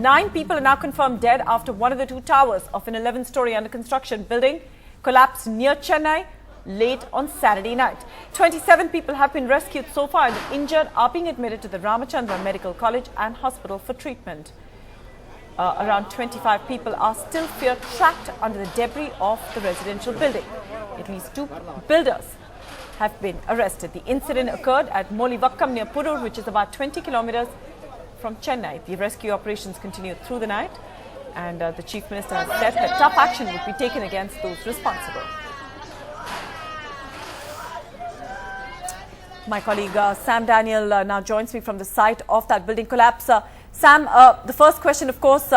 9 people are now confirmed dead after one of the 2 towers of an 11-story under construction building collapsed near Chennai late on Saturday night. 27 people have been rescued so far and the injured are being admitted to the Ramachandra Medical College and Hospital for treatment. Around 25 people are still feared trapped under the debris of the residential building. At least 2 builders have been arrested. The incident occurred at Molivakkam near Purur, which is about 20 kilometers from Chennai. The rescue operations continued through the night, and the Chief Minister has said that tough action would be taken against those responsible. My colleague Sam Daniel now joins me from the site of that building collapse. Sam, the first question, of course,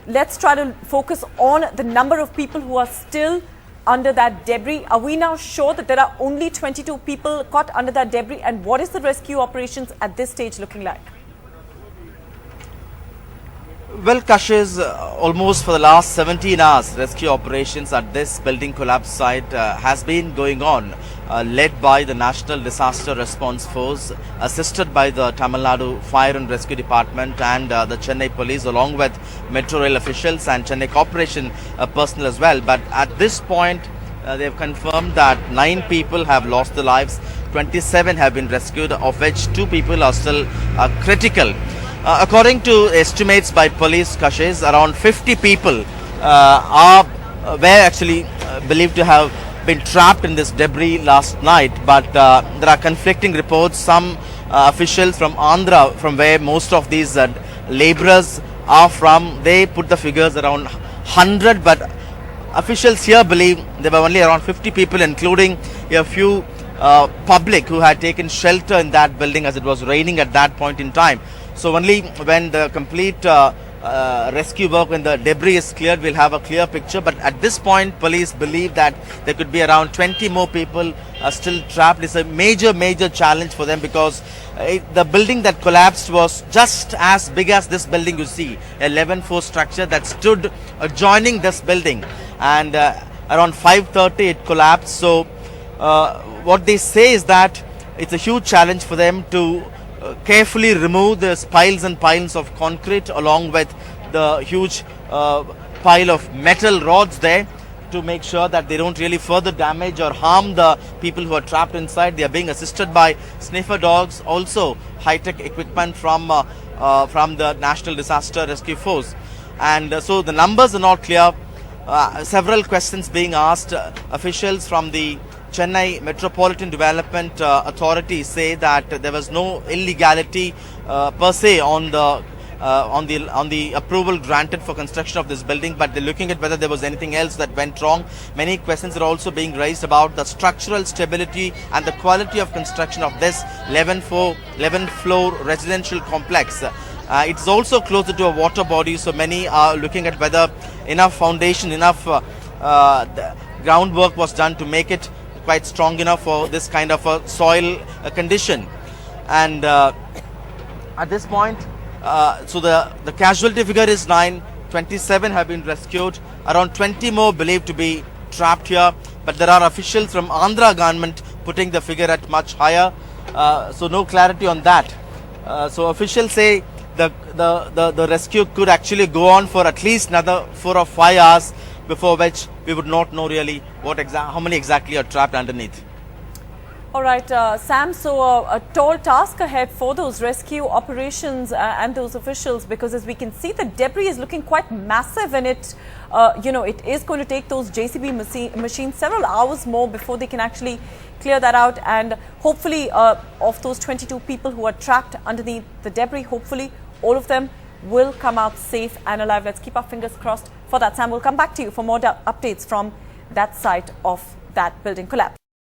let's try to focus on the number of people who are still under that debris. Are we now sure that there are only 22 people caught under that debris? And what is the rescue operations at this stage looking like? Well, Kashish, almost for the last 17 hours, rescue operations at this building collapse site has been going on, led by the National Disaster Response Force, assisted by the Tamil Nadu Fire and Rescue Department and the Chennai Police, along with Metro Rail officials and Chennai Corporation personnel as well. But at this point, they have confirmed that 9 people have lost their lives, 27 have been rescued, of which 2 people are still critical. According to estimates by police, Kashish, around 50 people were actually believed to have been trapped in this debris last night, but there are conflicting reports. Some officials from Andhra, from where most of these laborers are from, they put the figures around 100, but officials here believe there were only around 50 people, including a few public who had taken shelter in that building as it was raining at that point in time. So only when the complete rescue work, when the debris is cleared, we'll have a clear picture. But at this point, police believe that there could be around 20 more people still trapped. It's a major challenge for them, because the building that collapsed was just as big as this building you see, a 11-floor structure that stood adjoining this building. And around 5:30 it collapsed. So what they say is that it's a huge challenge for them to carefully remove the piles and piles of concrete, along with the huge pile of metal rods there, to make sure that they don't really further damage or harm the people who are trapped inside. They are being assisted by sniffer dogs, also high-tech equipment from the National Disaster Rescue Force. And so the numbers are not clear. Several questions being asked. Officials from the Chennai Metropolitan Development Authority say that there was no illegality per se on the approval granted for construction of this building, but they're looking at whether there was anything else that went wrong. Many questions are also being raised about the structural stability and the quality of construction of this 11-floor residential complex. It's also closer to a water body, so many are looking at whether enough foundation, enough groundwork was done to make it quite strong enough for this kind of a soil condition. And at this point, so the casualty figure is 9, 27 have been rescued, around 20 more believed to be trapped here, but there are officials from Andhra government putting the figure at much higher, so no clarity on that. So officials say the rescue could actually go on for at least another 4 or 5 hours, before which we would not know really how many exactly are trapped underneath. All right, Sam, so a tall task ahead for those rescue operations and those officials, because as we can see, the debris is looking quite massive, and it is going to take those JCB machines several hours more before they can actually clear that out. And hopefully of those 22 people who are trapped underneath the debris, hopefully all of them will come out safe and alive. Let's keep our fingers crossed for that. Sam, we'll come back to you for more updates from that site of that building collapse.